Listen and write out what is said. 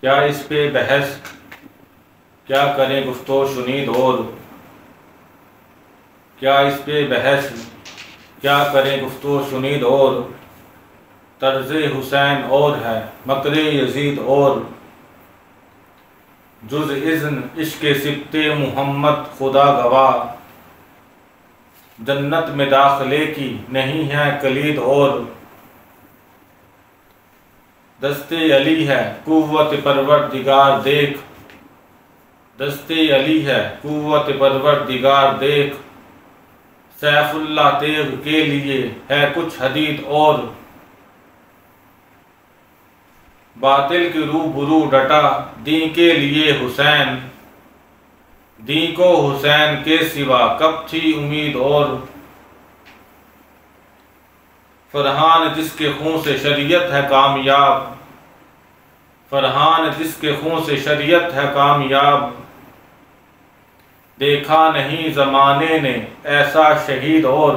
کیا اس پہ بحث کیا کریں گفت و شنید اور کیا اس پہ بحث کیا کریں گفت و شنید اور طرز حسین اور ہے مکر یزید اور جز اذن عشق سبط محمد خدا گواہ جنت میں داخلے کی نہیں ہے کلید اور دست علی ہے قوت پروردگار دیکھ دست علی ہے قوت پروردگار دیکھ سیف اللہ تیغ کے لیے ہے کچھ حدید اور باطل کی روبرو ڈٹا دین کے لیے حسین دین کو حسین کے سوا کب تھی امید اور فرحان جس کے خون سے شریعت ہے کامیاب فرحان جس کے خون سے شریعت ہے کامیاب دیکھا نہیں زمانے نے ایسا شہید اور